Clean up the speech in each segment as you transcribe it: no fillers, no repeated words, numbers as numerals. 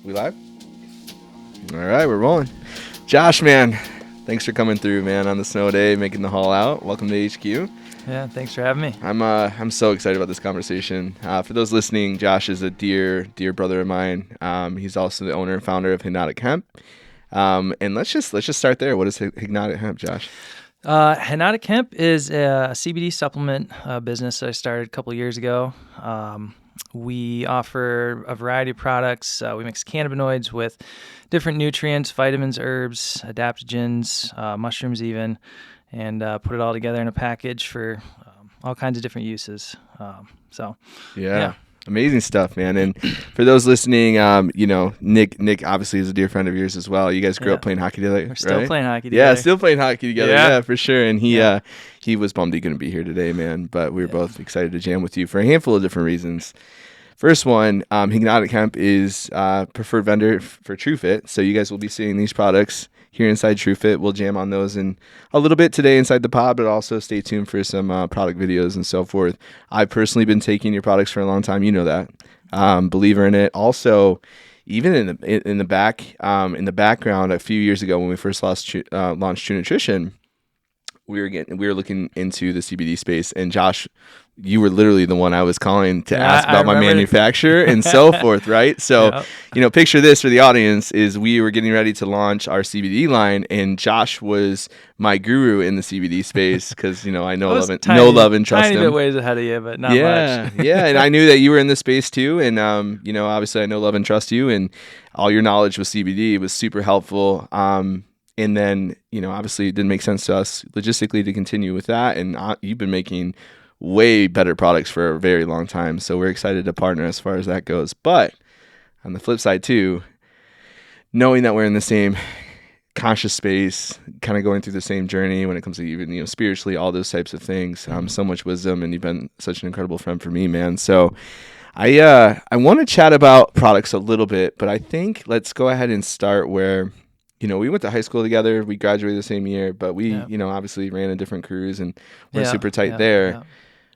We live? All right, we're rolling. Josh, man, thanks for coming through, man, on the snow day, making the haul out. Welcome to HQ. Yeah, thanks for having me. I'm so excited about this conversation. For those listening, Josh is a dear brother of mine. He's also the owner and founder of Henotic Hemp. And let's just start there. What is Henotic Hemp, Josh? Henotic Hemp is a CBD supplement business I started a couple of years ago. We offer a variety of products. We mix cannabinoids with different nutrients, vitamins, herbs, adaptogens, mushrooms even, and put it all together in a package for all kinds of different uses. Yeah. Amazing stuff, man. And for those listening, Nick obviously is a dear friend of yours as well. You guys grew up playing hockey together, We're still right? playing hockey together. Yeah, still playing hockey together. Yeah. Yeah, for sure. And he was bummed he couldn't be here today, man. But we were both excited to jam with you for a handful of different reasons. First one, Henotic Hemp is preferred vendor for TRVFIT. So you guys will be seeing these products here inside TRVFIT. We'll jam on those in a little bit today inside the pod, but also stay tuned for some product videos and so forth. I've personally been taking your products for a long time. You know that. Believer in it. Also, even in the background, a few years ago when we first launched True Nutrition, we were looking into the CBD space, and Josh, you were literally the one I was calling to ask about my manufacturer and so forth, right? So, picture this for the audience is we were getting ready to launch our CBD line, and Josh was my guru in the CBD space because, I know love and trust him. Tiny bit ways ahead of you, but not much. Yeah, and I knew that you were in the space too, and, obviously I know, love, and trust you, and all your knowledge with CBD was super helpful. And then, obviously it didn't make sense to us logistically to continue with that. And you've been making way better products for a very long time. So we're excited to partner as far as that goes. But on the flip side too, knowing that we're in the same conscious space, kind of going through the same journey when it comes to even, spiritually, all those types of things, so much wisdom, and you've been such an incredible friend for me, man. So I want to chat about products a little bit, but I think let's go ahead and start where we went to high school together. We graduated the same year, but we, obviously ran in different crews and we're super tight there. Yeah.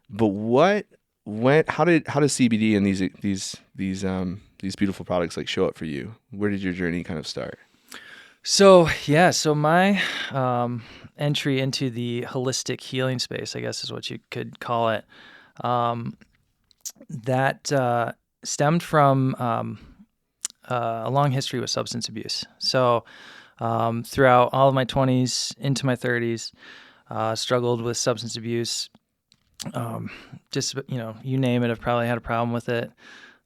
But how did CBD and these beautiful products show up for you? Where did your journey kind of start? So my entry into the holistic healing space, I guess is what you could call it, that stemmed from a long history with substance abuse. So throughout all of my 20s into my 30s, struggled with substance abuse. You name it, I've probably had a problem with it.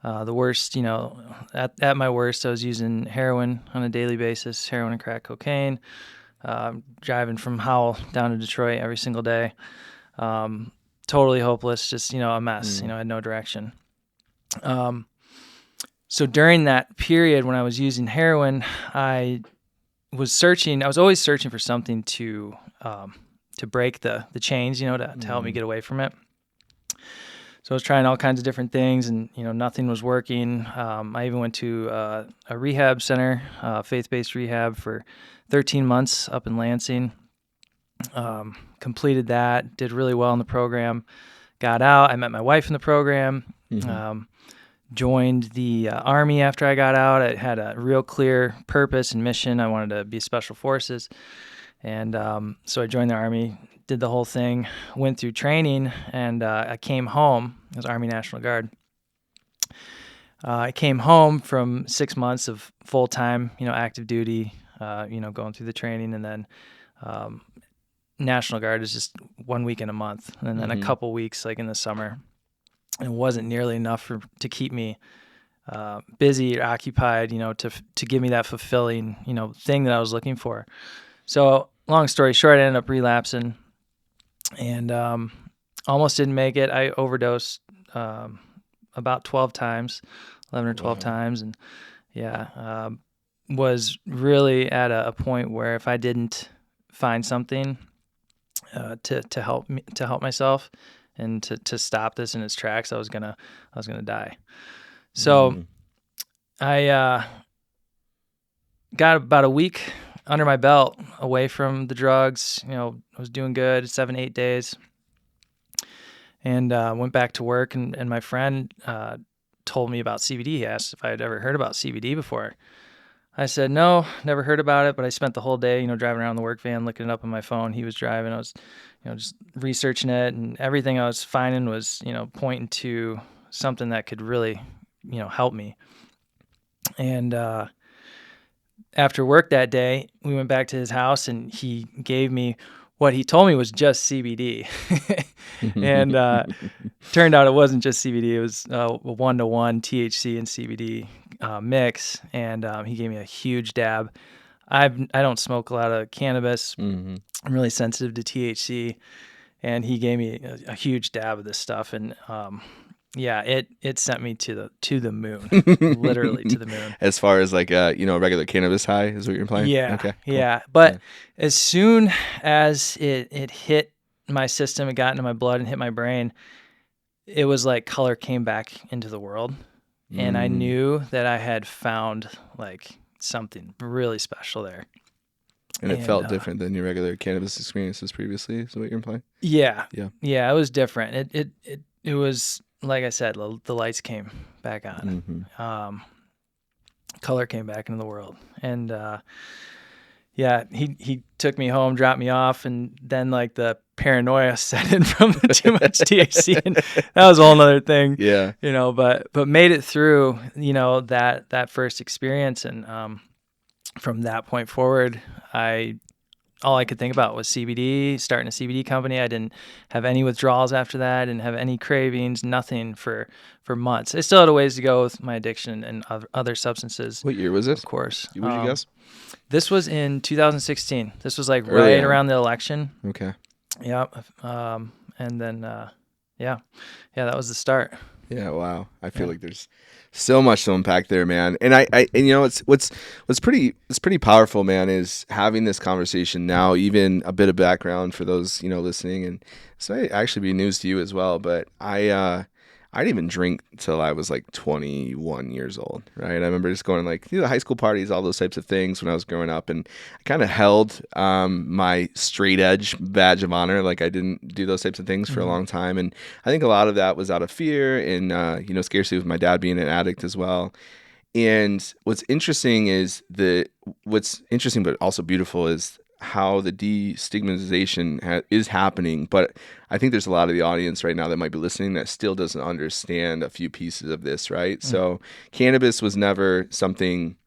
The worst, at my worst, I was using heroin on a daily basis, heroin and crack cocaine, driving from Howell down to Detroit every single day. Totally hopeless, just, a mess, I had no direction. So during that period when I was using heroin, I was always searching for something to break the chains, to help me get away from it. So I was trying all kinds of different things, and, nothing was working. I even went to a rehab center, faith-based rehab, for 13 months up in Lansing. Completed that, did really well in the program, got out. I met my wife in the program. Mm-hmm. Joined the Army after I got out. I had a real clear purpose and mission. I wanted to be Special Forces. And so I joined the Army, did the whole thing, went through training, and I came home. I was Army National Guard. I came home from 6 months of full-time, active duty, going through the training, and then National Guard is just 1 week in a month, and then a couple weeks in the summer. It wasn't nearly enough to keep me busy or occupied, to give me that fulfilling, thing that I was looking for. So long story short, I ended up relapsing and almost didn't make it. I overdosed about 12 times, 11 or 12 times. And was really at a point where if I didn't find something to help myself, and to stop this in its tracks, I was gonna die. So I got about a week under my belt away from the drugs. I was doing good, 7-8 days, and went back to work. And my friend told me about CBD. He asked if I had ever heard about CBD before. I said, no, never heard about it, but I spent the whole day, driving around the work van, looking it up on my phone. He was driving. I was, just researching it, and everything I was finding was, pointing to something that could really, help me. And after work that day, we went back to his house, and he gave me what he told me was just CBD. And turned out it wasn't just CBD. It was a 1-to-1 THC and CBD mix. And he gave me a huge dab. I don't smoke a lot of cannabis. Mm-hmm. I'm really sensitive to THC. And he gave me a huge dab of this stuff. And it sent me to the moon, literally to the moon. As far as like a regular cannabis high is what you're implying? Yeah. Okay. Cool. Yeah. But as soon as it hit my system, it got into my blood and hit my brain, it was like color came back into the world. And I knew that I had found like something really special there. And it felt different than your regular cannabis experiences previously, is what you're implying? Yeah. Yeah, it was different. It was, like I said, the lights came back on. Mm-hmm. Color came back into the world. And he took me home, dropped me off, and then like the paranoia set in from too much THC, and that was a whole other thing. Yeah. But made it through, that first experience, and from that point forward, all I could think about was CBD, starting a CBD company. I didn't have any withdrawals after that, didn't have any cravings, nothing for months. I still had a ways to go with my addiction and other substances. What year was this? Of course. Would you guess? This was in 2016. This was like Early right on. around the election. Okay. Yep. And then, that was the start. Yeah. Wow. I feel like there's so much to unpack there, man. And what's pretty powerful, man, is having this conversation now. Even a bit of background for those listening, and so it actually be news to you as well. But I didn't even drink till I was like 21 years old, right? I remember just going like the high school parties, all those types of things when I was growing up, and I kind of held my straight edge badge of honor. Like I didn't do those types of things for a long time, and I think a lot of that was out of fear and scarcity with my dad being an addict as well. And what's interesting but also beautiful is how the destigmatization is happening. But I think there's a lot of the audience right now that might be listening that still doesn't understand a few pieces of this, right? So cannabis was never something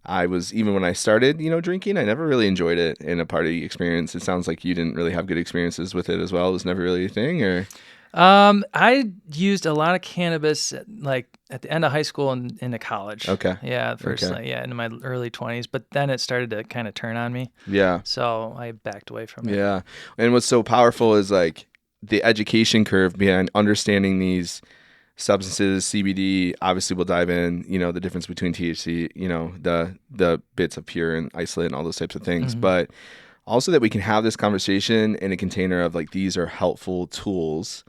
even when I started, drinking, I never really enjoyed it in a party experience. It sounds like you didn't really have good experiences with it as well. It was never really a thing, or? I used a lot of cannabis at the end of high school and into college. Okay. Yeah, into my early 20s, but then it started to kind of turn on me. Yeah. So I backed away from it. Yeah. And what's so powerful is like the education curve behind understanding these substances. CBD, obviously we'll dive in, the difference between THC, the bits of pure and isolate and all those types of things. Mm-hmm. But also that we can have this conversation in a container of like, these are helpful tools.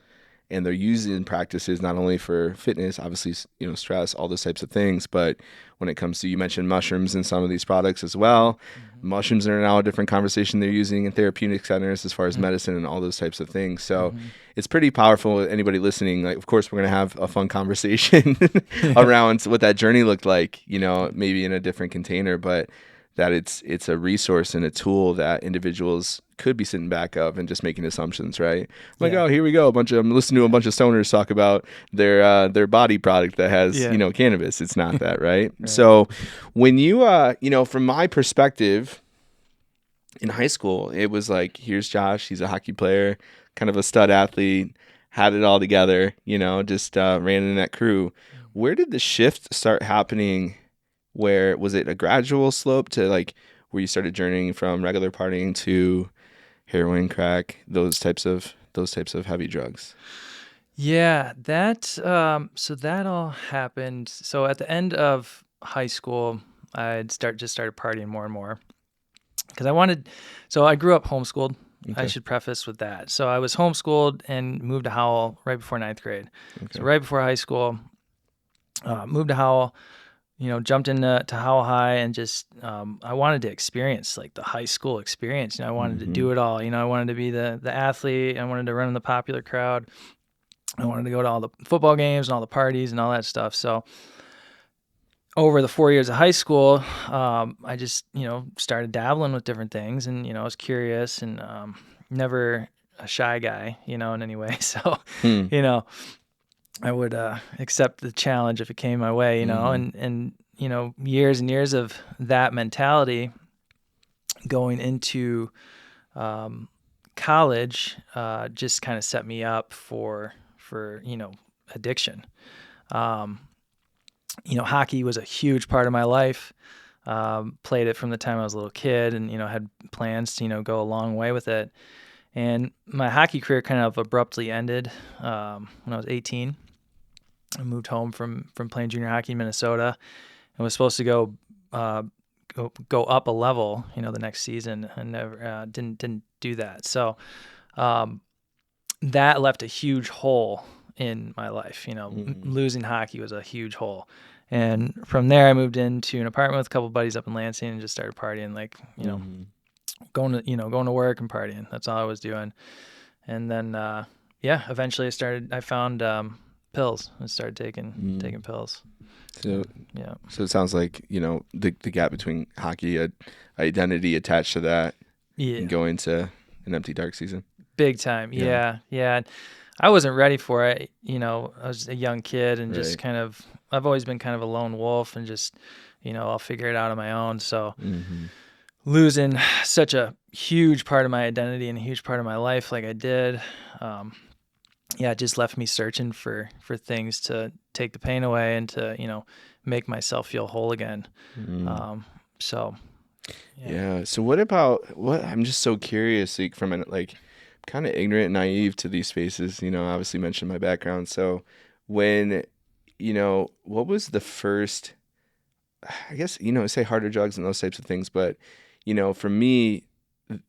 And they're used in practices not only for fitness, obviously, stress, all those types of things. But when it comes to, you mentioned mushrooms in some of these products as well. Mm-hmm. Mushrooms are now a different conversation they're using in therapeutic centers as far as medicine and all those types of things. So it's pretty powerful. Anybody listening, like, of course, we're going to have a fun conversation around what that journey looked like, maybe in a different container, but that it's a resource and a tool that individuals could be sitting back of and just making assumptions, right? Like, oh, here we go. I'm listening to a bunch of stoners talk about their body product that has, cannabis. It's not that, right? Right. So when you, from my perspective in high school, it was like, here's Josh. He's a hockey player, kind of a stud athlete, had it all together, just ran in that crew. Where did the shift start happening? Where was it a gradual slope to like where you started journeying from regular partying to heroin, crack, those types of heavy drugs? Yeah, that all happened. So at the end of high school, I'd just started partying more and more because I grew up homeschooled. Okay. I should preface with that. So I was homeschooled and moved to Howell right before 9th grade. Okay. So right before high school, moved to Howell. Jumped into Howell High and just, I wanted to experience like the high school experience. I wanted to do it all. I wanted to be the athlete. I wanted to run in the popular crowd. I wanted to go to all the football games and all the parties and all that stuff. So over the 4 years of high school, I just, started dabbling with different things, and, I was curious, and never a shy guy, in any way. So, I would accept the challenge if it came my way, and years and years of that mentality going into college just kind of set me up for addiction. Hockey was a huge part of my life. Played it from the time I was a little kid, and had plans to go a long way with it. And my hockey career kind of abruptly ended when I was 18. I moved home from playing junior hockey in Minnesota, and was supposed to go up a level, the next season, and never didn't do that. So that left a huge hole in my life. Losing hockey was a huge hole. And from there, I moved into an apartment with a couple of buddies up in Lansing and just started partying, going to work and partying. That's all I was doing. And then, eventually I found pills and started taking pills. So it sounds like, the gap between hockey, identity attached to that, and going to an empty dark season. Big time. Yeah. I wasn't ready for it. I was a young kid and just I've always been kind of a lone wolf and just, I'll figure it out on my own. So losing such a huge part of my identity and a huge part of my life like I did, it just left me searching for things to take the pain away and to, make myself feel whole again. So I'm just so curious, from an kind of ignorant and naive to these spaces, obviously mentioned my background. So when, what was the first, I guess, say harder drugs and those types of things, but, for me,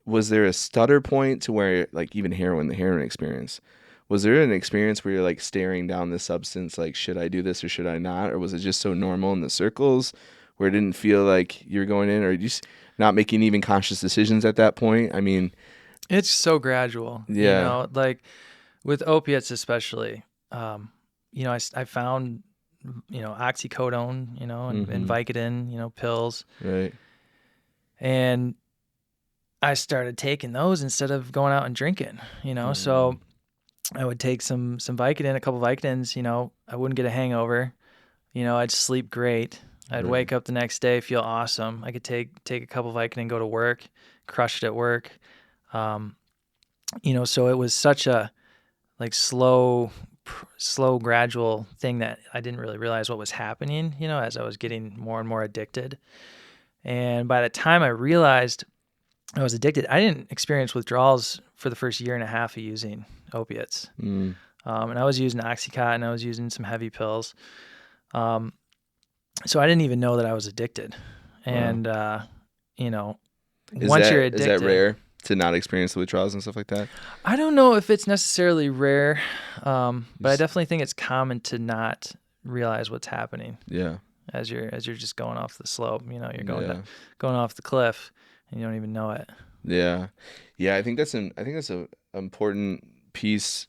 was there a stutter point to where, even the heroin experience, was there an experience where you're staring down the substance, should I do this or should I not? Or was it just so normal in the circles where it didn't feel like you're going in, or just not making even conscious decisions at that point? I mean, it's so gradual. Yeah. With opiates especially, I found, oxycodone, and Vicodin, pills. Right. And I started taking those instead of going out and drinking, so I would take some Vicodin, a couple Vicodins, I wouldn't get a hangover, I'd sleep great. I'd wake up the next day, feel awesome. I could take a couple Vicodin, go to work, crush it at work. So it was such a slow, gradual thing that I didn't really realize what was happening, as I was getting more and more addicted. And by the time I realized I was addicted, I didn't experience withdrawals for the first year and a half of using opiates. And I was using Oxycontin, I was using some heavy pills. So I didn't even know that I was addicted. And, once you're addicted. Is that rare to not experience the withdrawals and stuff like that? I don't know if it's necessarily rare, but I definitely think it's common to not realize what's happening. Yeah. As you're just going off the slope, you're going off the cliff and you don't even know it. Yeah. Yeah. I think that's an important piece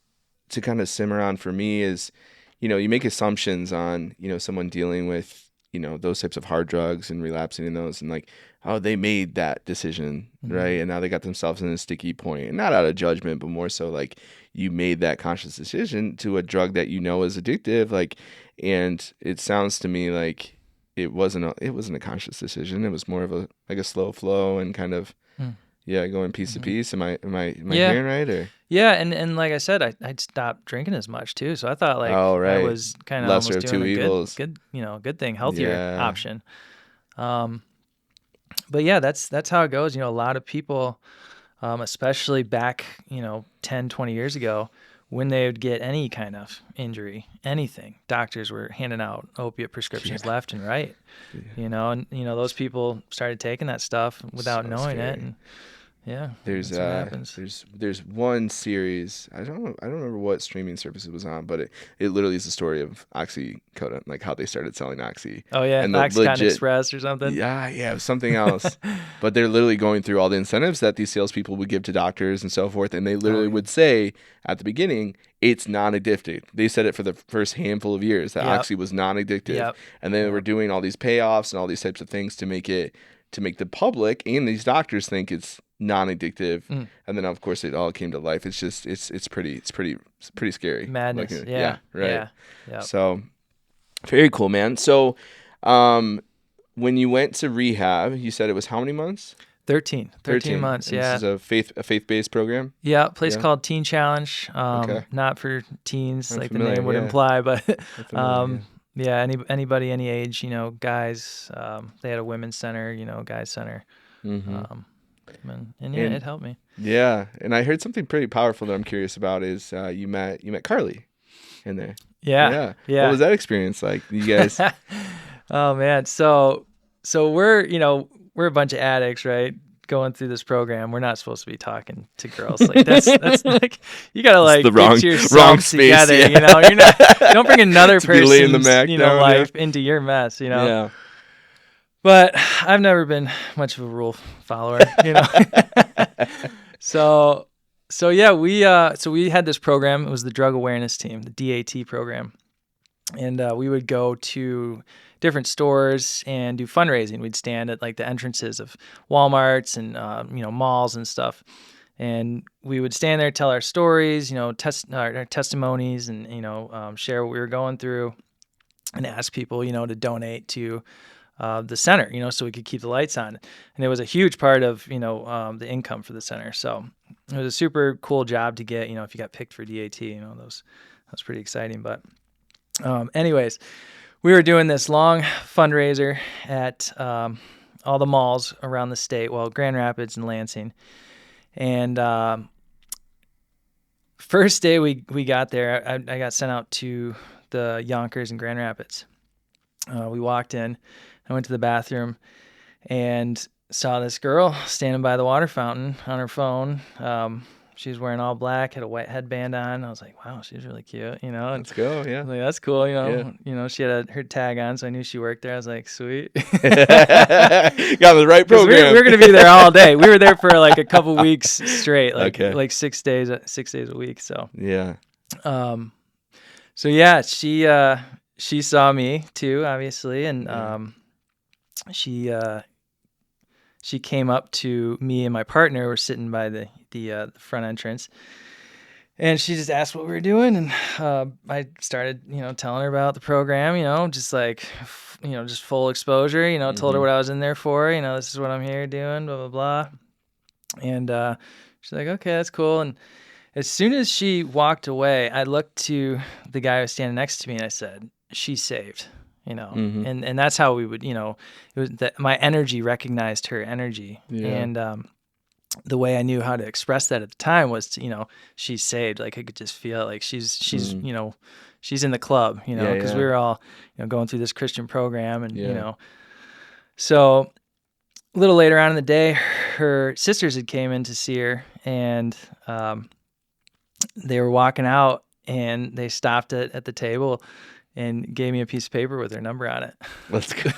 to kind of simmer on for me is, you make assumptions on, someone dealing with, those types of hard drugs and relapsing in those, and they made that decision, right? And now they got themselves in a sticky point, and not out of judgment, but more so you made that conscious decision to a drug that is addictive, and it sounds to me like it wasn't a conscious decision. It was more of a slow flow and kind of going piece to piece. Am I hearing right? Or and like I said, I'd stopped drinking as much too, so I thought I was kind of lesser almost of two doing evils. Good thing, healthier option. But that's how it goes. A lot of people, especially back 10, 20 years ago, when they would get any kind of injury, anything, doctors were handing out opiate prescriptions left and right. And those people started taking that stuff without knowing it, and Yeah. There's that's what happens. there's one series, I don't remember what streaming service it was on, but it literally is the story of oxycodone, like how they started selling oxy. Oh yeah, And Oxycontin Express or something. Yeah, it was something else. But they're literally going through all the incentives that these salespeople would give to doctors and so forth, and they literally would say at the beginning, it's non-addictive. They said it for the first handful of years that oxy was non-addictive, and then they were doing all these payoffs and all these types of things to make the public and these doctors think it's non-addictive, and then of course it all came to life. It's just it's pretty scary. Madness. Like, right. Yeah. So very cool, man. So when you went to rehab, you said it was how many months? 13 months. And yeah. This is a faith-based program. Yeah, place called Teen Challenge. Not for teens, like familiar, the name would imply, but anybody any age, guys. They had a women's center, guys center. And it helped me. Yeah, and I heard something pretty powerful that I'm curious about is you met Carly in there. Yeah. What was that experience like? You guys? Oh man, so we're a bunch of addicts, right? Going through this program, we're not supposed to be talking to girls. Like that's like you gotta like the get yourself together. Yeah. You're not. You don't bring another person's life into your mess. Yeah. But I've never been much of a rule follower, So we had this program. It was the drug awareness team, the DAT program. And we would go to different stores and do fundraising. We'd stand at like the entrances of Walmarts and malls and stuff. And we would stand there, tell our stories, our testimonies, and share what we were going through, and ask people, to donate to the center, so we could keep the lights on. And it was a huge part of, the income for the center. So it was a super cool job to get, if you got picked for DAT, that was pretty exciting. But anyways, we were doing this long fundraiser at all the malls around the state, Grand Rapids and Lansing. And first day we got there, I got sent out to the Yonkers and Grand Rapids. We walked in. I went to the bathroom and saw this girl standing by the water fountain on her phone. She was wearing all black, had a white headband on. I was like, wow, she's really cute, Let's go, yeah. I was like, that's cool, she had her tag on, so I knew she worked there. I was like, sweet. Got the right program. We were going to be there all day. We were there for like a couple weeks straight, like 6 days a week. So yeah. So yeah, she saw me too, obviously, and she came up to me and my partner. We're sitting by the front entrance, and she just asked what we were doing, and I started, telling her about the program, just like, just full exposure, told her what I was in there for, this is what I'm here doing, blah, blah, blah. And she's like, okay, that's cool. And as soon as she walked away, I looked to the guy who was standing next to me, and I said, she's saved. And that's how we would, it was that my energy recognized her energy. Yeah. And the way I knew how to express that at the time was to, she's saved. Like I could just feel like she's she's in the club, because we were all, going through this Christian program and, so a little later on in the day, her sisters had came in to see her, and they were walking out, and they stopped at the table and gave me a piece of paper with her number on it. Let's go.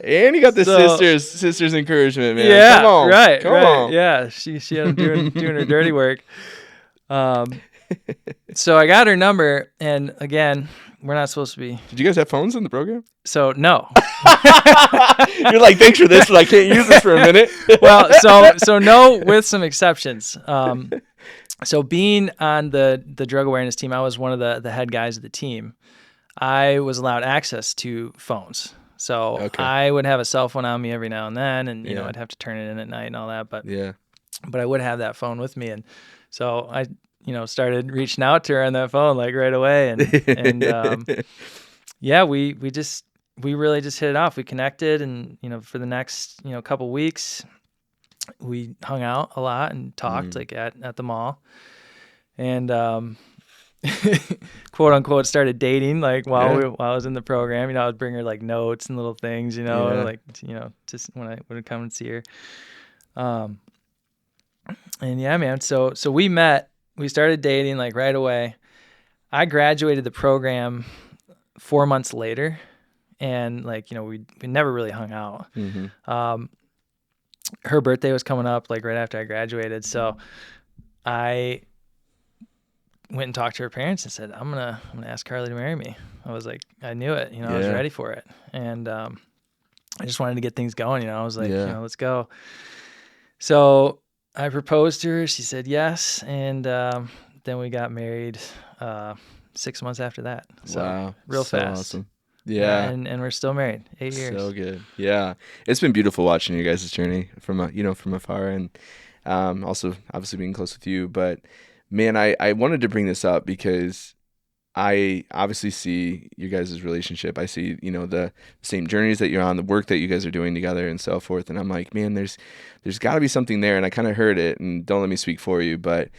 And you got the sisters encouragement, man. Yeah, come on, right. Come on. Yeah, she had them doing her dirty work. So I got her number, and again, we're not supposed to be. Did you guys have phones in the program? So no. You're like, thanks for this, but I can't use this for a minute. Well, so no, with some exceptions. So being on the drug awareness team, I was one of the head guys of the team. I was allowed access to phones. So I would have a cell phone on me every now and then, and I'd have to turn it in at night and all that. But I would have that phone with me, and so I started reaching out to her on that phone like right away, and we really just hit it off. We connected, and for the next couple weeks, we hung out a lot and talked like at the mall, and quote unquote started dating like while I was in the program. I would bring her like notes and little things, just when I would come and see her. And yeah, man. So we met. We started dating like right away. I graduated the program 4 months later, and like we never really hung out. Her birthday was coming up like right after I graduated, so I went and talked to her parents and said, I'm gonna ask Carly to marry me. I was like, I knew it, I was ready for it, and I just wanted to get things going. I was like, let's go. So I proposed to her. She said yes, and then we got married 6 months after that. So wow, real so fast. awesome. Yeah. And we're still married 8 years. So good. Yeah. It's been beautiful watching you guys' journey from afar, and also obviously being close with you. But man, I wanted to bring this up because I obviously see you guys' relationship. I see, the same journeys that you're on, the work that you guys are doing together and so forth. And I'm like, man, there's got to be something there. And I kind of heard it, and don't let me speak for you, but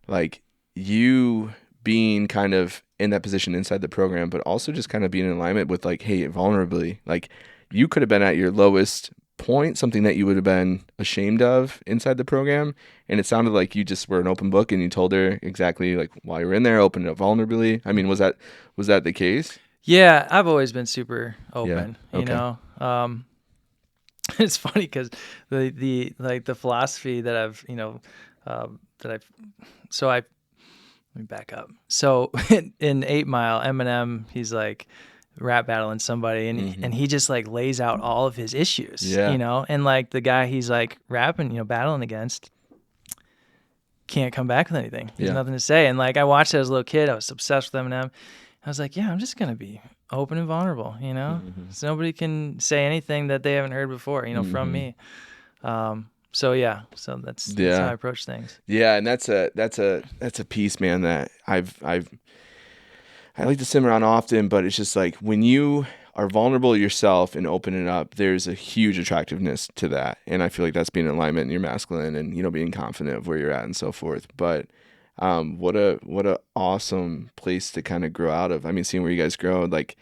like you being kind of in that position inside the program, but also just kind of being in alignment with like, hey, vulnerably, like you could have been at your lowest point, something that you would have been ashamed of inside the program. And it sounded like you just were an open book and you told her exactly like why you were in there, opened it up vulnerably. I mean, was that the case? Yeah, I've always been super open, Okay. It's funny because the philosophy that I've, let me back up. So in 8 Mile, Eminem, he's like rap battling somebody, and he just like lays out all of his issues, and like the guy he's like rapping, battling against can't come back with anything. He has nothing to say. And like I watched it as a little kid, I was obsessed with Eminem. I was like, yeah, I'm just gonna be open and vulnerable, so nobody can say anything that they haven't heard before, from me. So that's how I approach things. Yeah, and that's a piece, man, that I like to simmer on often, but it's just like when you are vulnerable yourself and open it up, there's a huge attractiveness to that. And I feel like that's being in alignment and you're masculine and, being confident of where you're at and so forth. But what a awesome place to kind of grow out of. I mean, seeing where you guys grow, like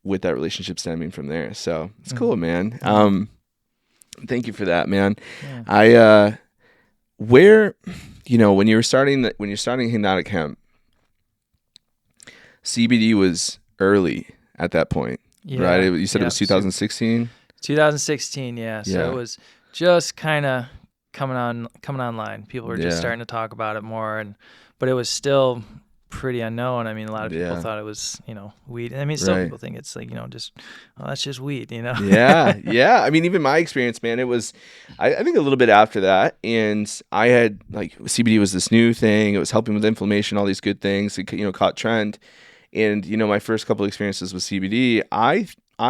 with that relationship stemming from there. So it's cool, man. Thank you for that, man. Yeah. Where, when you're starting Henotic Hemp, CBD was early at that point, right? You said it was 2016? 2016, yeah. So it was just kind of coming online. People were just starting to talk about it more, but it was still pretty unknown. I mean, a lot of people thought it was, weed. I mean, still people think it's like, that's just weed, Yeah. I mean, even my experience, man, it was, I think a little bit after that. And I had like CBD was this new thing. It was helping with inflammation, all these good things. It, caught trend. And, my first couple of experiences with CBD, I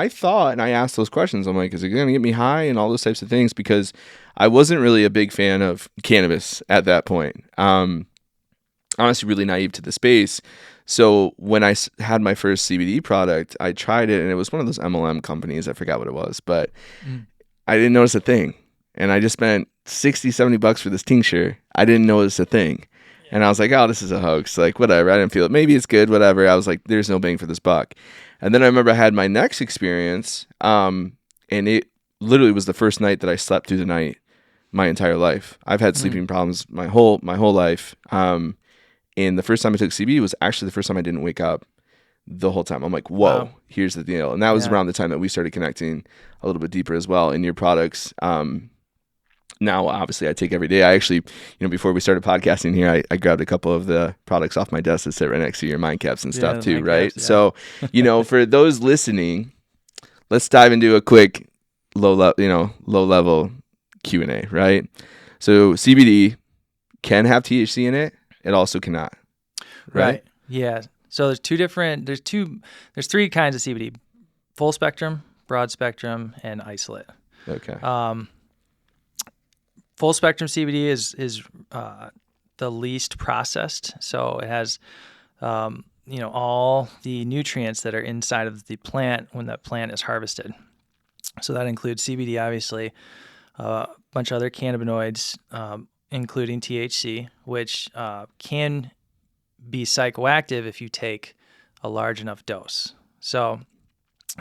thought, and I asked those questions, I'm like, is it going to get me high and all those types of things? Because I wasn't really a big fan of cannabis at that point. Honestly, really naive to the space. So when I had my first CBD product, I tried it, and it was one of those MLM companies. I forgot what it was, but I didn't notice a thing. And I just spent $60-$70 for this tincture. I didn't notice a thing. And I was like, oh, this is a hoax. Like, whatever. I didn't feel it. Maybe it's good, whatever. I was like, there's no bang for this buck. And then I remember I had my next experience, and it literally was the first night that I slept through the night my entire life. I've had sleeping problems my whole life. And the first time I took CBD was actually the first time I didn't wake up the whole time. I'm like, whoa, here's the deal. And that was around the time that we started connecting a little bit deeper as well in your products. Now, obviously, I take every day. I actually, before we started podcasting here, I grabbed a couple of the products off my desk that sit right next to your mind caps and stuff too, right? Caps, So, for those listening, let's dive into a quick low level Q&A, right? So CBD can have THC in it. It also cannot. Right? Yeah. So there's three kinds of CBD: full spectrum, broad spectrum, and isolate. Okay. Full spectrum CBD is the least processed, so it has all the nutrients that are inside of the plant when that plant is harvested. So that includes CBD, obviously, a bunch of other cannabinoids, including THC, which can be psychoactive if you take a large enough dose. So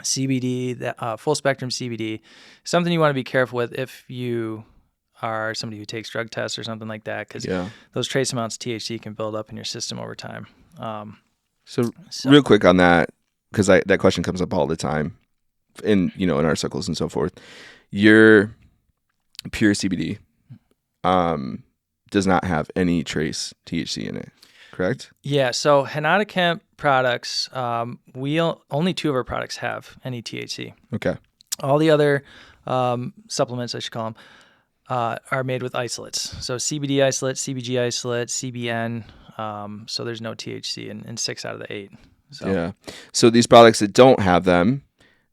CBD, full spectrum CBD, something you want to be careful with if you are somebody who takes drug tests or something like that, because Yeah. those trace amounts of THC can build up in your system over time. So real quick on that, because that question comes up all the time in our circles and so forth. Your pure CBD does not have any trace THC in it, correct? Yeah. So Henotic Hemp products, only 2 of our products have any THC. Okay. All the other supplements, I should call them, are made with isolates. So CBD isolate, CBG isolate, CBN. So there's no THC in 6 out of the 8. So. Yeah. So these products that don't have them,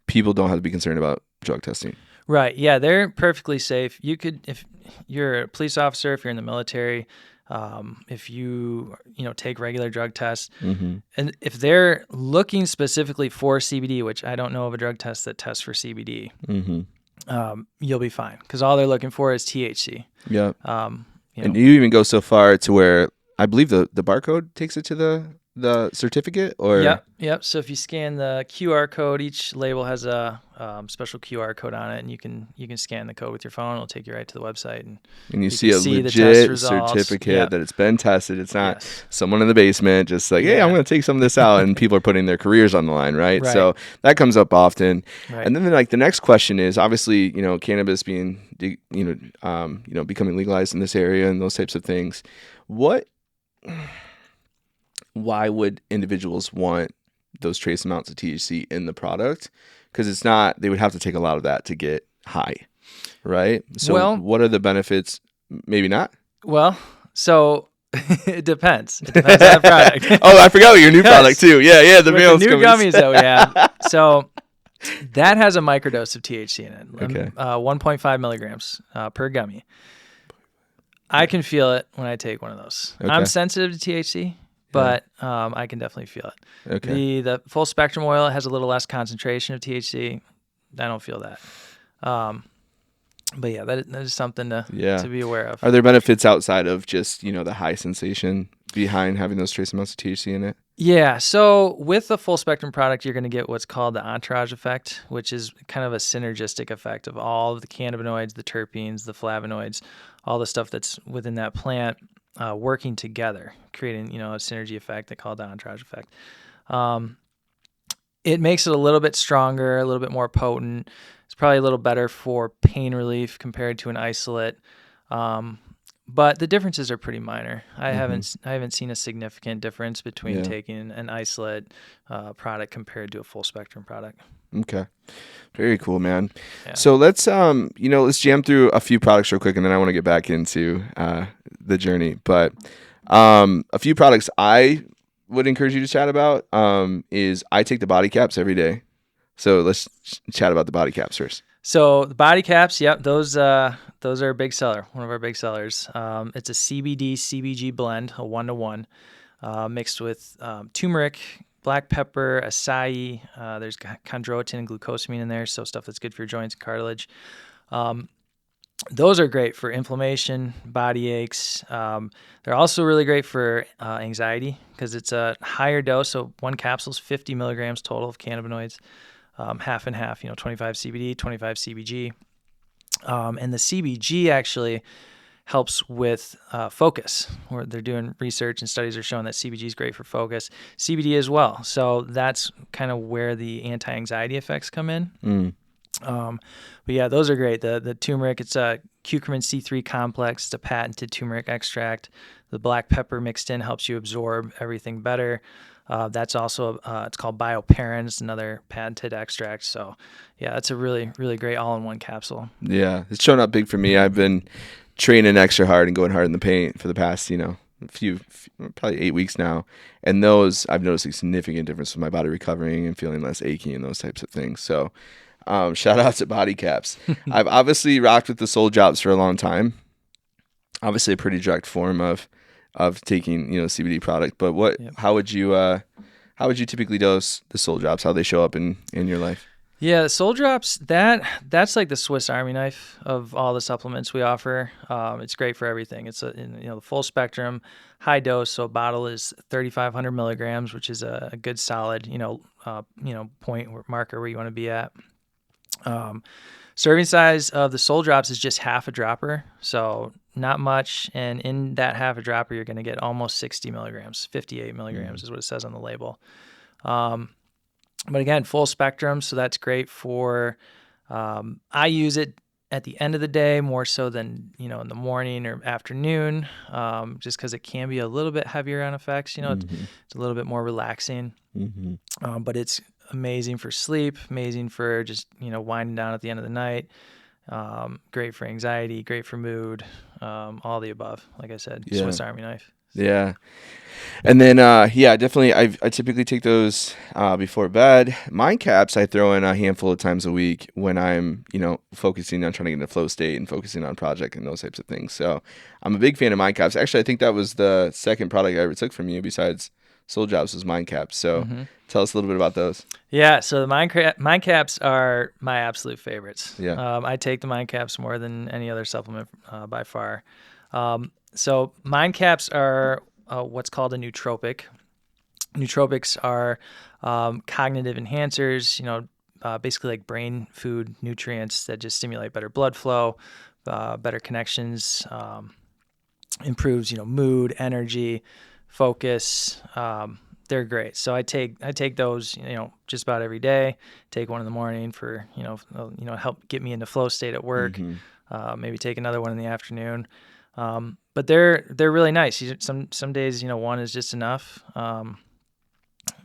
people don't have to be concerned about drug testing. Right. Yeah, they're perfectly safe. You could, if you're a police officer, if you're in the military, if you take regular drug tests, Mm-hmm. and if they're looking specifically for CBD, which I don't know of a drug test that tests for CBD, Mm-hmm. You'll be fine, because all they're looking for is THC. Yeah. And you even go so far to where I believe the barcode takes it to the certificate, or Yep. So if you scan the QR code, each label has a special QR code on it, and you can scan the code with your phone. It'll take you right to the website, and you see a the test legit results. certificate that it's been tested. It's not someone in the basement just like, hey, I'm going to take some of this out, and people are putting their careers on the line, right? So that comes up often. Right. And then like the next question is obviously cannabis being becoming legalized in this area and those types of things. Why would individuals want those trace amounts of THC in the product? Because it's not, they would have to take a lot of that to get high, right? So what are the benefits? Maybe not. Well, so it depends. It depends on the product. Oh, I forgot your new product too. Yeah, the new gummies that we have. So that has a microdose of THC in it. Okay. 1.5 milligrams per gummy. I can feel it when I take one of those. Okay. I'm sensitive to THC. But I can definitely feel it. Okay. The full spectrum oil has a little less concentration of THC. I don't feel that. But yeah, that is something to be aware of. Are there benefits outside of just the high sensation behind having those trace amounts of THC in it? Yeah. So with the full spectrum product, you're going to get what's called the entourage effect, which is kind of a synergistic effect of all of the cannabinoids, the terpenes, the flavonoids, all the stuff that's within that plant. Working together, creating a synergy effect. They call it the entourage effect. It makes it a little bit stronger, a little bit more potent. It's probably a little better for pain relief compared to an isolate. But the differences are pretty minor. I haven't seen a significant difference between taking an isolate product compared to a full spectrum product. Okay. Very cool, man. Yeah. So let's let's jam through a few products real quick, and then I want to get back into the journey. But a few products I would encourage you to chat about is I take the body caps every day. So let's chat about the body caps first. So the body caps, those are a big seller, one of our big sellers. It's a CBD CBG blend, a 1-to-1, mixed with turmeric, black pepper, acai. There's chondroitin and glucosamine in there, so stuff that's good for your joints and cartilage. Those are great for inflammation, body aches. They're also really great for anxiety because it's a higher dose. So one capsule is 50 milligrams total of cannabinoids, half and half, 25 CBD, 25 CBG. And the CBG actually helps with focus. Where they're doing research and studies are showing that CBG is great for focus. CBD as well. So that's kind of where the anti-anxiety effects come in. But yeah, those are great. The turmeric, it's a curcumin C3 complex. It's a patented turmeric extract. The black pepper mixed in helps you absorb everything better. That's also, it's called bioperin. It's another patented extract. So yeah, that's a really, really great all-in-one capsule. Yeah, it's shown up big for me. I've been training extra hard and going hard in the paint for the past, few probably 8 weeks now. And those, I've noticed a significant difference with my body recovering and feeling less achy and those types of things. So shout out to body caps. I've obviously rocked with the soul drops for a long time. Obviously a pretty direct form of taking, CBD product, but how would you typically dose the soul drops? How they show up in your life? Yeah, the soul drops, that's like the Swiss Army knife of all the supplements we offer. It's great for everything. It's the full spectrum, high dose. So a bottle is 3,500 milligrams, which is a good solid, point marker where you want to be at. Serving size of the Soul Drops is just half a dropper, so not much. And in that half a dropper, you're going to get almost 60 milligrams, 58 milligrams is what it says on the label. But again, full spectrum, so that's great for, I use it at the end of the day more so than, in the morning or afternoon, just because it can be a little bit heavier on effects. It's a little bit more relaxing, but it's amazing for sleep, amazing for just, winding down at the end of the night. Great for anxiety, great for mood, all the above. Like I said, Swiss Army knife. Yeah. And then, definitely. I typically take those before bed. Mind caps I throw in a handful of times a week when I'm, focusing on trying to get into flow state and focusing on project and those types of things. So I'm a big fan of mind caps. Actually, I think that was the second product I ever took from you besides Soul Drops was mind caps. So tell us a little bit about those. Yeah. So the mind caps are my absolute favorites. Yeah. I take the mind caps more than any other supplement by far. So mind caps are what's called a nootropic. Nootropics are cognitive enhancers, basically like brain food nutrients that just stimulate better blood flow, better connections, improves, mood, energy, focus. They're great. So I take those, just about every day. Take one in the morning for, help get me into flow state at work. Maybe take another one in the afternoon. But they're really nice. Some days, one is just enough.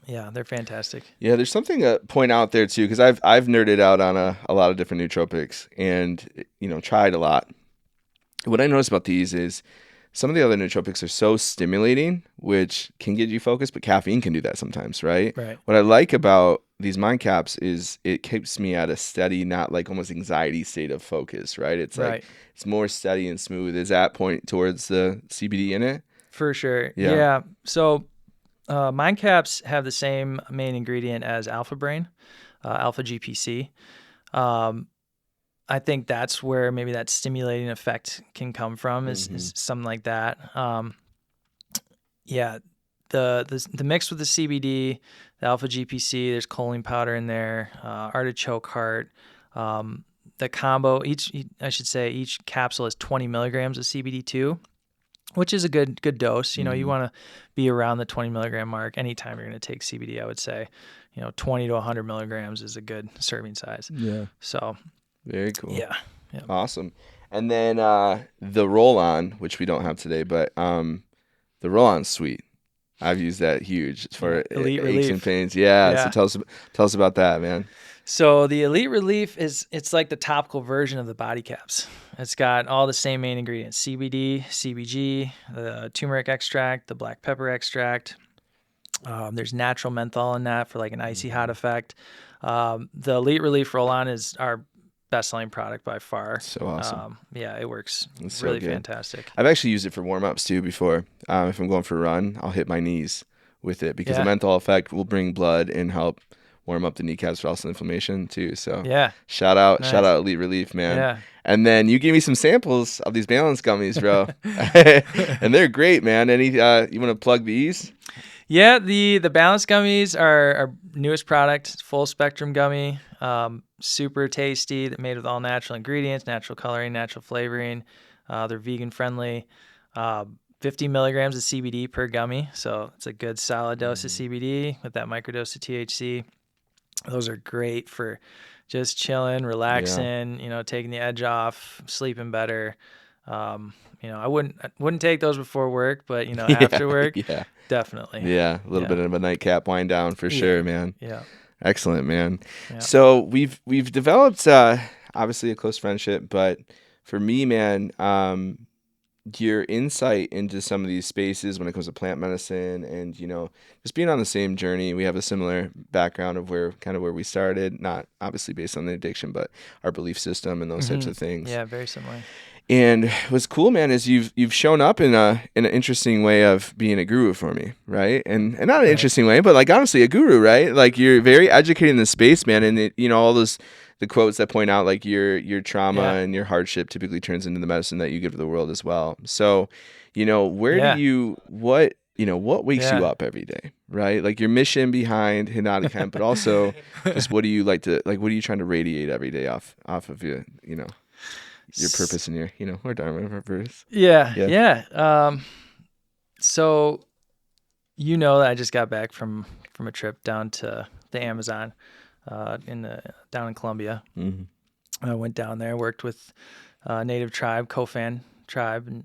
Yeah, they're fantastic. Yeah, there's something to point out there too, because I've nerded out on a lot of different nootropics and tried a lot. What I noticed about these is some of the other nootropics are so stimulating, which can get you focused, but caffeine can do that sometimes, right? Right. What I like about these mind caps is it keeps me at a steady, not like almost anxiety state of focus, right? It's like it's more steady and smooth. Is that point towards the CBD in it? For sure. Yeah. So mind caps have the same main ingredient as alpha brain, alpha GPC. I think that's where maybe that stimulating effect can come from is something like that. The mix with the CBD, the alpha GPC, there's choline powder in there, artichoke heart. The combo, each capsule has 20 milligrams of CBD2, which is a good dose. You want to be around the 20 milligram mark anytime you're going to take CBD. I would say, 20 to 100 milligrams is a good serving size. Yeah. So. Very cool. Yeah. Awesome. And then the roll-on, which we don't have today, but the roll-on's sweet. I've used that huge for Elite aches Relief and pains. Yeah. So tell us about that, man. So the Elite Relief it's like the topical version of the body caps. It's got all the same main ingredients: CBD, CBG, the turmeric extract, the black pepper extract. There's natural menthol in that for like an icy hot effect. The Elite Relief roll-on is our best-selling product by far. So awesome. It works it's really so good. Fantastic. I've actually used it for warm-ups too before. If I'm going for a run, I'll hit my knees with it because the menthol effect will bring blood and help warm up the kneecaps for also inflammation too. So shout out Elite Relief, man. Yeah. And then you gave me some samples of these balance gummies, bro. And they're great, man. Any you want to plug these? Yeah, the Balance gummies are our newest product. It's full spectrum gummy, super tasty. They're made with all natural ingredients, natural coloring, natural flavoring. They're vegan friendly. 50 milligrams of CBD per gummy, so it's a good solid dose of CBD with that microdose of THC. Those are great for just chilling, relaxing. Taking the edge off, sleeping better. I wouldn't take those before work, but after work, definitely. Yeah, a little bit of a nightcap wind down for sure, man. Yeah. Excellent, man. Yeah. So we've developed obviously a close friendship, but for me, man, your insight into some of these spaces when it comes to plant medicine and just being on the same journey. We have a similar background of where we started, not obviously based on the addiction, but our belief system and those types of things. Yeah, very similar. And what's cool, man, is you've shown up in an interesting way of being a guru for me, right? And not an interesting way, but like honestly a guru, right? Like you're very educated in the space, man, and all those the quotes that point out like your trauma and your hardship typically turns into the medicine that you give to the world as well. So, what what wakes you up every day, right? Like your mission behind Henotic Hemp, but also just what do you like to, like, what are you trying to radiate every day off of your purpose and your, or dharma purpose. Yeah. So, that I just got back from a trip down to the Amazon, down in Colombia. Mm-hmm. I went down there, worked with native tribe, Kofan tribe, and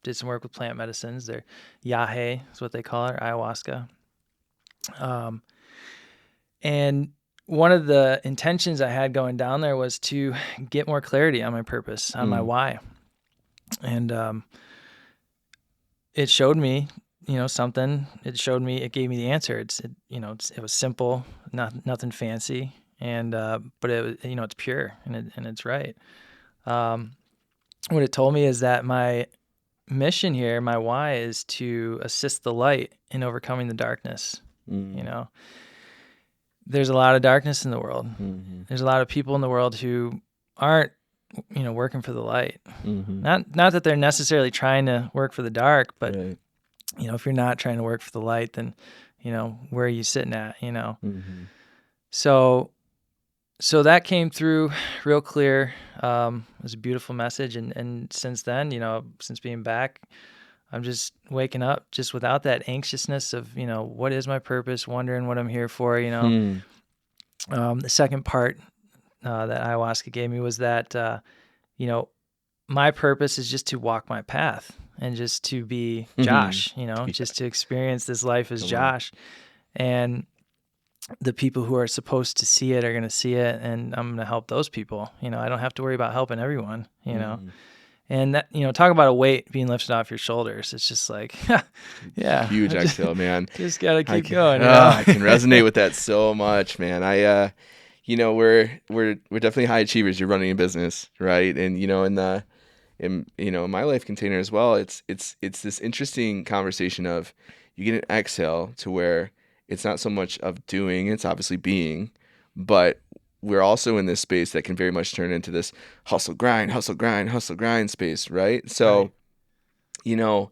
did some work with plant medicines. They're yahe is what they call it, ayahuasca. And one of the intentions I had going down there was to get more clarity on my purpose, on my why. And it showed me, something. It gave me the answer. It was simple, nothing fancy, and but it, it's pure and it's right. What it told me is that my mission here, my why, is to assist the light in overcoming the darkness. There's a lot of darkness in the world. Mm-hmm. There's a lot of people in the world who aren't, working for the light. Mm-hmm. Not that they're necessarily trying to work for the dark, but right. If you're not trying to work for the light, then, where are you sitting at, Mm-hmm. So that came through real clear. It was a beautiful message. And since then, since being back, I'm just waking up just without that anxiousness of, what is my purpose, wondering what I'm here for, The second part that ayahuasca gave me was that, my purpose is just to walk my path and just to be Josh, just to experience this life as Josh. And the people who are supposed to see it are going to see it, and I'm going to help those people. I don't have to worry about helping everyone, And that, talk about a weight being lifted off your shoulders. It's just like, yeah. Huge exhale, man. Just got to keep going. I can resonate with that so much, man. We're definitely high achievers. You're running a business, right? And, in my life container as well, it's this interesting conversation of you get an exhale to where it's not so much of doing, it's obviously being, but we're also in this space that can very much turn into this hustle, grind space, right? So, right.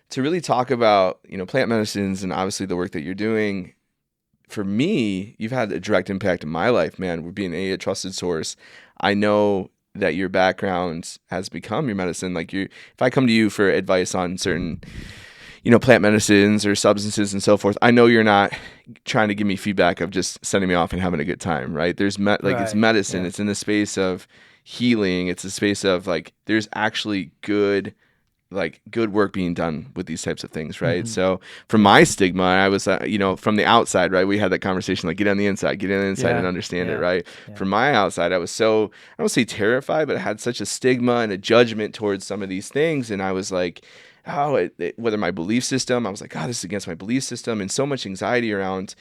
To really talk about, plant medicines and obviously the work that you're doing, for me, you've had a direct impact in my life, man. We're being a trusted source. I know that your background has become your medicine. Like if I come to you for advice on certain plant medicines or substances and so forth, I know you're not trying to give me feedback of just sending me off and having a good time, right? There's right. It's medicine. Yeah. It's in the space of healing. It's a space of there's actually good work being done with these types of things, right? Mm-hmm. So from my stigma, I was, from the outside, right? We had that conversation, get on the inside and understand it, right? Yeah. From my outside, I was so, I don't say terrified, but I had such a stigma and a judgment towards some of these things. And I was like, whether my belief system, I was like, God, this is against my belief system, and so much anxiety around.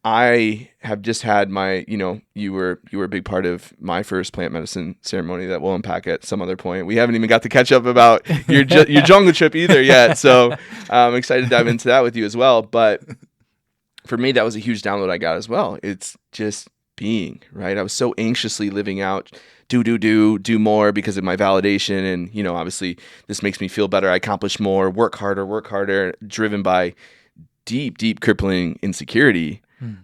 I have just had my, you were a big part of my first plant medicine ceremony that we'll unpack at some other point. We haven't even got to catch up about your jungle trip either yet. So I'm excited to dive into that with you as well. But for me, that was a huge download I got as well. It's just being, right? I was so anxiously living out, do more because of my validation. And, obviously this makes me feel better. I accomplish more, work harder, driven by deep crippling insecurity.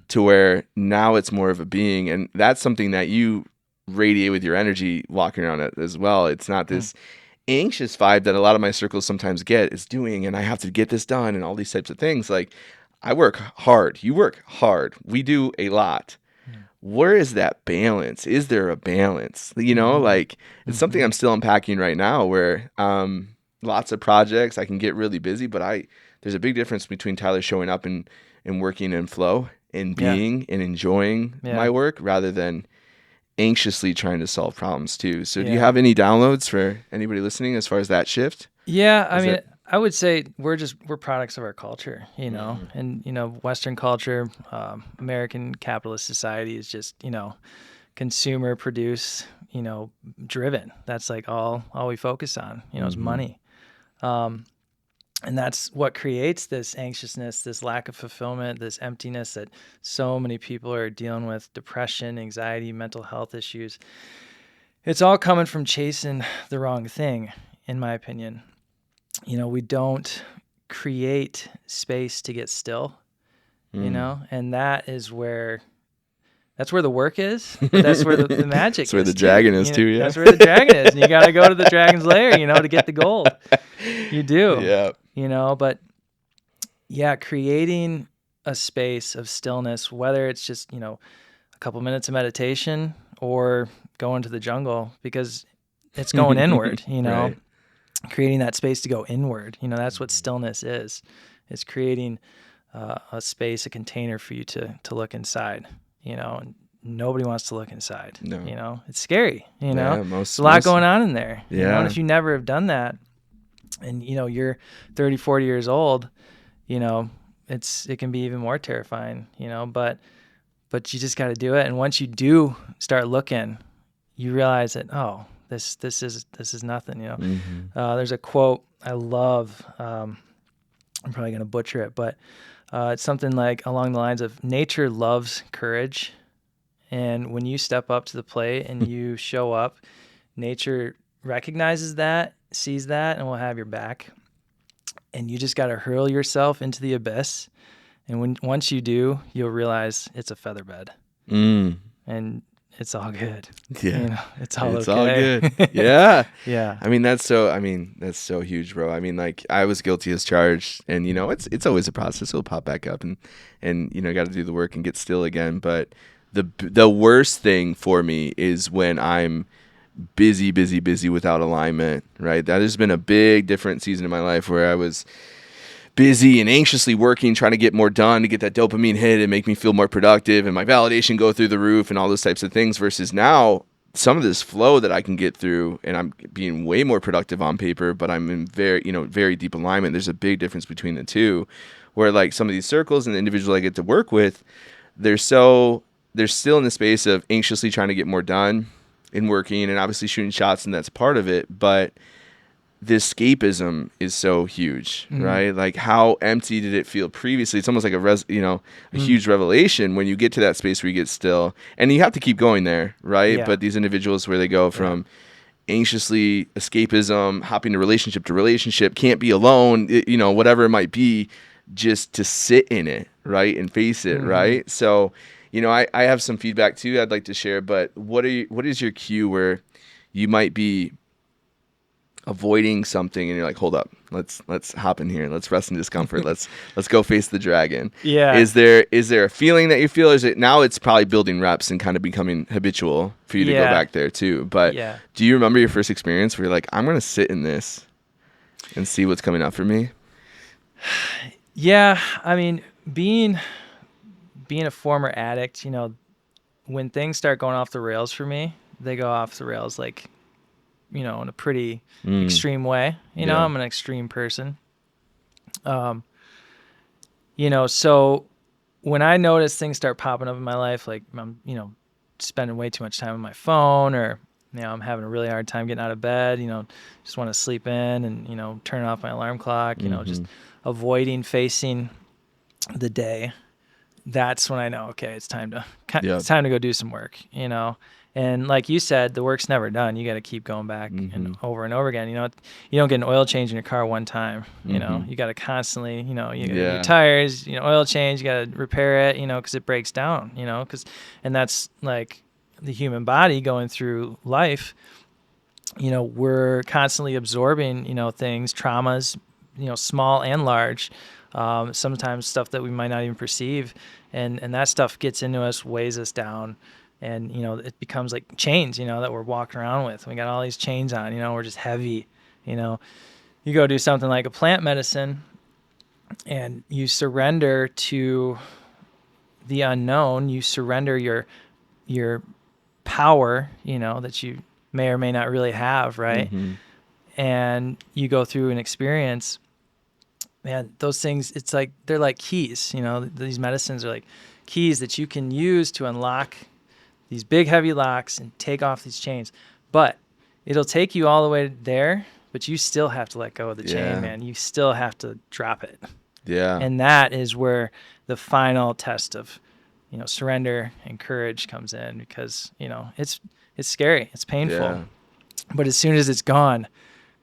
To where now it's more of a being, and that's something that you radiate with your energy walking around it as well. It's not this anxious vibe that a lot of my circles sometimes get, is doing, and I have to get this done and all these types of things. I work hard, you work hard, we do a lot. Where is that balance? Is there a balance? It's something I'm still unpacking right now, where lots of projects, I can get really busy, but there's a big difference between Tyler showing up and working in flow and being and enjoying my work rather than anxiously trying to solve problems too. So do you have any downloads for anybody listening as far as that shift? Yeah. I would say we're products of our culture, and, Western culture, American capitalist society is just, consumer produce, driven. That's all we focus on, is money. And that's what creates this anxiousness, this lack of fulfillment, this emptiness that so many people are dealing with: depression, anxiety, mental health issues. It's all coming from chasing the wrong thing, in my opinion. We don't create space to get still, you know, and that's where the work is, but that's where the magic is. That's where the dragon is too, yeah. That's where the dragon is. And you got to go to the dragon's lair, you know, to get the gold. You do. Yeah. You know, but yeah, creating a space of stillness, whether it's just, you know, a couple minutes of meditation or going to the jungle, because it's going inward, you know, Right. creating that space to go inward. You know, that's what stillness is. It's creating a space, a container for you to look inside, you know, and nobody wants to look inside. No. You know, it's scary, you know, Yeah, there's a lot going on in there. Yeah. You know, and if you never have done that and, you know, you're 30, 40 years old, you know, it can be even more terrifying, you know, but you just got to do it. And once you do start looking, you realize that, oh, this is nothing, you know. Mm-hmm. There's a quote I love. I'm probably going to butcher it, but it's something like along the lines of, nature loves courage. And when you step up to the plate and you show up, nature recognizes that, sees that, and will have your back. And you just got to hurl yourself into the abyss. And once you do, you'll realize it's a feather bed. And it's all good. Yeah. You know, it's all It's okay. all good. Yeah. Yeah. I mean, that's so huge, bro. I mean, like, I was guilty as charged, and, you know, it's always a process. It'll pop back up, and you know, got to do the work and get still again. But the worst thing for me is when I'm busy without alignment, right? That has been a big different season in my life where I was busy and anxiously working, trying to get more done, to get that dopamine hit and make me feel more productive and my validation go through the roof and all those types of things, versus now some of this flow that I can get through, and I'm being way more productive on paper, but I'm in very deep alignment. There's a big difference between the two, where like some of these circles and the individuals I get to work with, they're still in the space of anxiously trying to get more done in working and obviously shooting shots, and that's part of it. But the escapism is so huge, right? Like, how empty did it feel previously? It's almost like a huge revelation when you get to that space where you get still, and you have to keep going there, right? Yeah. But these individuals where they go from anxiously escapism, hopping to relationship, can't be alone, you know, whatever it might be, just to sit in it, right? And face it, right? So, you know, I have some feedback too I'd like to share, but what is your cue where you might be avoiding something and you're like, hold up, let's hop in here, let's rest in discomfort, let's go face the dragon? Yeah. Is there a feeling that you feel, or is it now it's probably building reps and kind of becoming habitual for you to go back there too? But do you remember your first experience where you're like, I'm gonna sit in this and see what's coming up for me? Yeah, I mean, being a former addict, you know, when things start going off the rails for me, they go off the rails like, you know, in a pretty extreme way. You know, I'm an extreme person. You know, so when I notice things start popping up in my life, like I'm, you know, spending way too much time on my phone, or, you know, I'm having a really hard time getting out of bed, you know, just want to sleep in and, you know, turn off my alarm clock, you know, just avoiding facing the day. That's when I know, okay, it's time to go do some work, you know. And like you said, the work's never done. You got to keep going back and over again. You know, you don't get an oil change in your car one time. You know, you got to constantly, you know, you got your tires, you know, oil change. You got to repair it, you know, because it breaks down. You know, and that's like the human body going through life. You know, we're constantly absorbing, you know, things, traumas, you know, small and large. Sometimes stuff that we might not even perceive, and that stuff gets into us, weighs us down. And, you know, it becomes like chains, you know, that we're walking around with. We got all these chains on, you know, we're just heavy, you know. You go do something like a plant medicine and you surrender to the unknown. You surrender your power, you know, that you may or may not really have, right? And you go through an experience. Man, those things, it's like, they're like keys, you know. These medicines are like keys that you can use to unlock these big heavy locks and take off these chains. But it'll take you all the way there, but you still have to let go of the chain, man. You still have to drop it. Yeah. And that is where the final test of, you know, surrender and courage comes in, because, you know, it's scary, it's painful. But as soon as it's gone,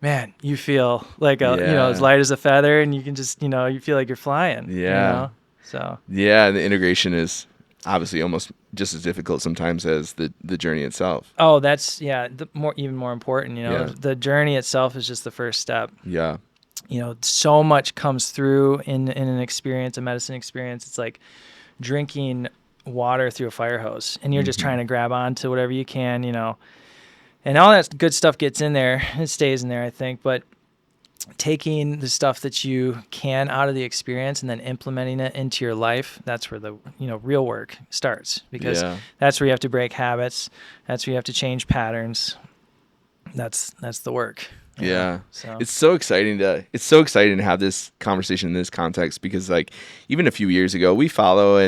man, you feel like as light as a feather, and you can just, you feel like you're flying. Yeah. So. Yeah, and the integration is obviously almost just as difficult sometimes as the journey itself. Oh, that's even more important. Yeah. The journey itself is just the first step. Yeah. So much comes through in an experience, a medicine experience. It's like drinking water through a fire hose, and you're just trying to grab onto whatever you can, and all that good stuff gets in there. It stays in there, I think. But taking the stuff that you can out of the experience and then implementing it into your life, that's where the real work starts, because that's where you have to break habits. That's where you have to change patterns. That's the work. Yeah. So. It's so exciting to have this conversation in this context, because like even a few years ago we follow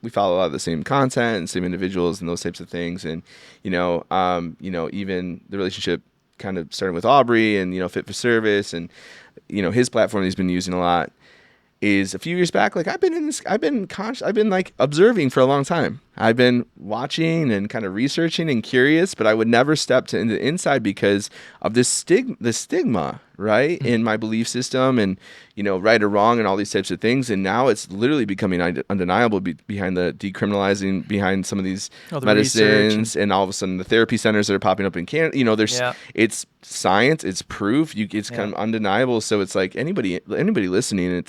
we follow a lot of the same content and same individuals and those types of things. And, even the relationship kind of started with Aubrey and, Fit for Service, and, his platform he's been using a lot is a few years back. Like I've been like observing for a long time. I've been watching and kind of researching and curious, but I would never step to the inside because of the stigma, right? In my belief system and, right or wrong and all these types of things. And now it's literally becoming undeniable behind the decriminalizing, behind some of these medicines, and all of a sudden the therapy centers that are popping up in Canada, it's science, it's proof, it's kind of undeniable. So it's like anybody listening,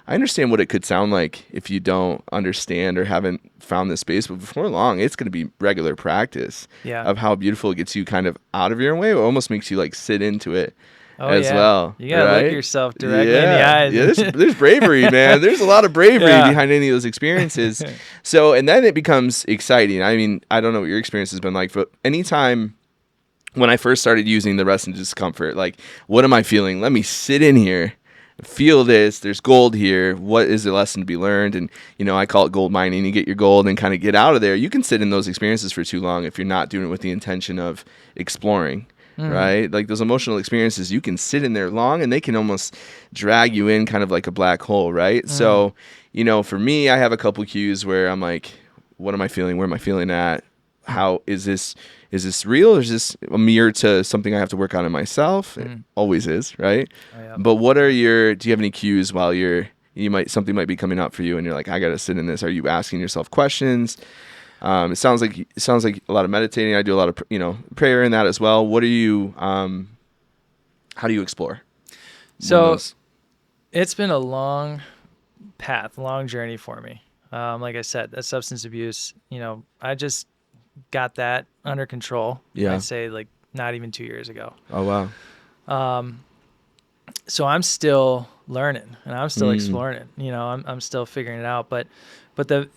I understand what it could sound like if you don't understand or haven't found this space, but before long, it's going to be regular practice of how beautiful it gets you kind of out of your own way. It almost makes you like sit into it well. You got to look yourself directly in the eyes. Yeah, there's bravery, man. There's a lot of bravery behind any of those experiences. So, and then it becomes exciting. I mean, I don't know what your experience has been like, but anytime when I first started using the rest and discomfort, like, what am I feeling? Let me sit in here. Feel this, there's gold here. What is the lesson to be learned? And, I call it gold mining. You get your gold and kind of get out of there. You can sit in those experiences for too long if you're not doing it with the intention of exploring, right? Like those emotional experiences, you can sit in there long and they can almost drag you in kind of like a black hole, right? So, for me, I have a couple cues where I'm like, what am I feeling? Where am I feeling at? How is this real, or is this a mirror to something I have to work on in myself? It always is, right? Oh, yeah. But do you have any cues while something might be coming up for you and you're like, I got to sit in this? Are you asking yourself questions? It sounds like a lot of meditating. I do a lot of, prayer in that as well. What are you, how do you explore? So it's been a long path, long journey for me. Like I said, that substance abuse, I just got that under control. I'd say like not even 2 years ago. Oh, wow. So I'm still learning and I'm still exploring it. I'm still figuring it out. But the,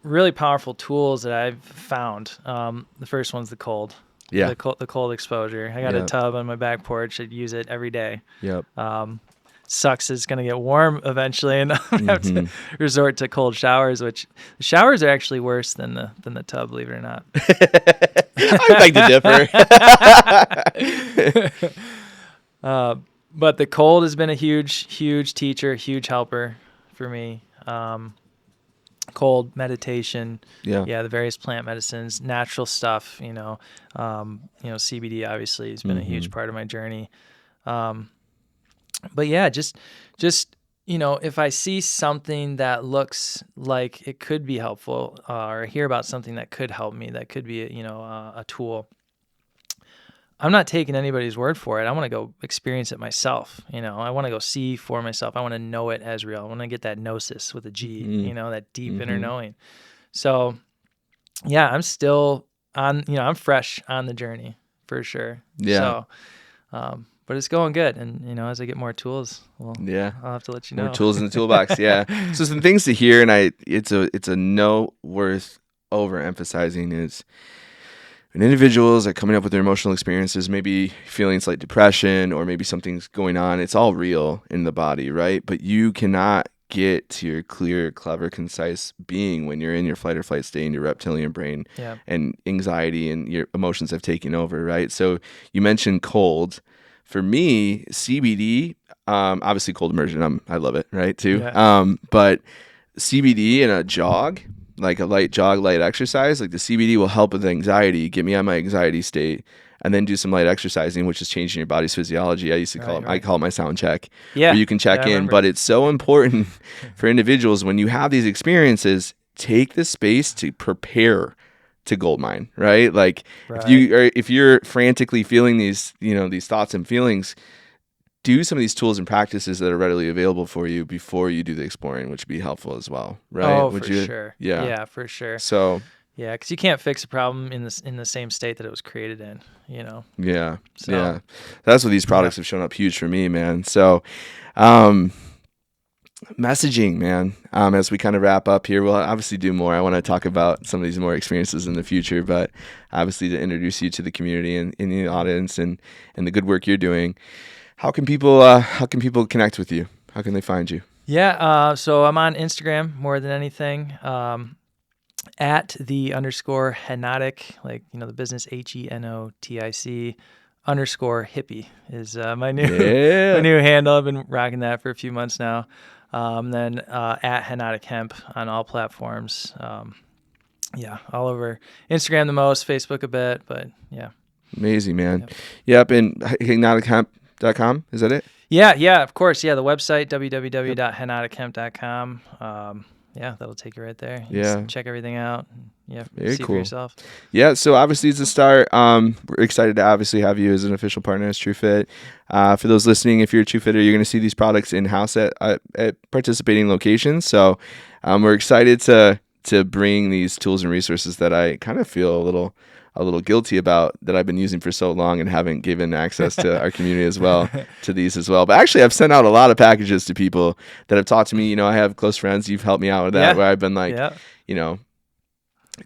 really powerful tools that I've found, the first one's the cold. Yeah. The cold exposure. I got a tub on my back porch. I'd use it every day. Yep. Sucks it's going to get warm eventually, and I'm have to resort to cold showers, which showers are actually worse than the tub, believe it or not. I beg to differ. But the cold has been a huge teacher, huge helper for me. Cold, meditation, the various plant medicines, natural stuff, CBD obviously has been a huge part of my journey. But yeah, just if I see something that looks like it could be helpful, or hear about something that could help me, that could be a tool, I'm not taking anybody's word for it. I want to go experience it myself. I want to go see for myself. I want to know it as real. I want to get that gnosis with a G, that deep inner knowing. So yeah, I'm still on, I'm fresh on the journey for sure. Yeah. So, but it's going good. And, as I get more tools, I'll have to let you know. More tools in the toolbox. Yeah. So some things to hear, and it's a note worth overemphasizing is when individuals are coming up with their emotional experiences, maybe feeling slight depression or maybe something's going on, it's all real in the body, right? But you cannot get to your clear, clever, concise being when you're in your flight or flight state in your reptilian brain, and anxiety and your emotions have taken over, right? So you mentioned cold. For me, CBD, obviously cold immersion, I love it, right, too. Yeah. But CBD and a jog, like a light jog, light exercise, like the CBD will help with anxiety, get me out of my anxiety state. and then do some light exercising, which is changing your body's physiology. I used to call I call it my sound check. Yeah. Where you can check in, but it's so important for individuals when you have these experiences, take the space to prepare to gold mine, right? Like if you're frantically feeling these, these thoughts and feelings, do some of these tools and practices that are readily available for you before you do the exploring, which would be helpful as well, right? Oh, for sure. Yeah. Yeah, for sure. So yeah, because you can't fix a problem in the same state that it was created in, Yeah. So, yeah. That's what these products have shown up huge for me, man. So, messaging, man. As we kind of wrap up here, we'll obviously do more. I want to talk about some of these more experiences in the future, but obviously to introduce you to the community and in the audience and the good work you're doing. How can people connect with you? How can they find you? Yeah. So I'm on Instagram more than anything. At the _Henotic, like, the business HENOTIC _hippie is my new handle. I've been rocking that for a few months now. Then at Henotic Hemp on all platforms. All over Instagram the most, Facebook a bit, but yeah. Amazing, man. Yep. And henotichemp.com, is that it? Yeah, of course. Yeah, the website, www.henotichemp.com. That'll take you right there. You just check everything out. Very see cool. for yourself. Yeah, so obviously it's a start. We're excited to obviously have you as an official partner as TRVFIT. For those listening, if you're a TRVFItter, you're going to see these products in-house at participating locations. So we're excited to bring these tools and resources that I kind of feel a little guilty about, that I've been using for so long and haven't given access to our community as well, to these as well. But actually, I've sent out a lot of packages to people that have talked to me. I have close friends. You've helped me out with that, where I've been like,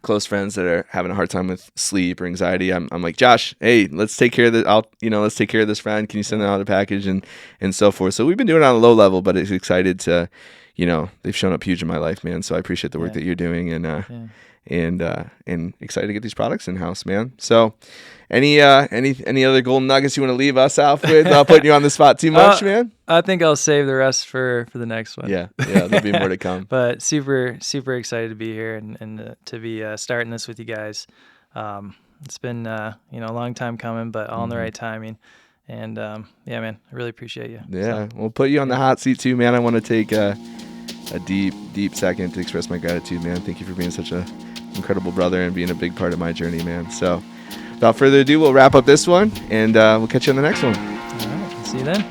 close friends that are having a hard time with sleep or anxiety. I'm like, Josh, hey, let's take care of this. Let's take care of this friend. Can you send out a package and so forth? So we've been doing it on a low level, but it's excited to, they've shown up huge in my life, man. So I appreciate the work that you're doing and excited to get these products in house, man. So any other golden nuggets you want to leave us out with? Not putting you on the spot too much, man. I think I'll save the rest for the next one. Yeah, there'll be more to come. But super excited to be here and to be starting this with you guys. It's been a long time coming, but all in the right timing. And man, I really appreciate you. Yeah, we'll put you on the hot seat too, man. I want to take a deep second to express my gratitude, man. Thank you for being such a incredible brother and being a big part of my journey, man. So without further ado, we'll wrap up this one and we'll catch you on the next one. All right, see you then.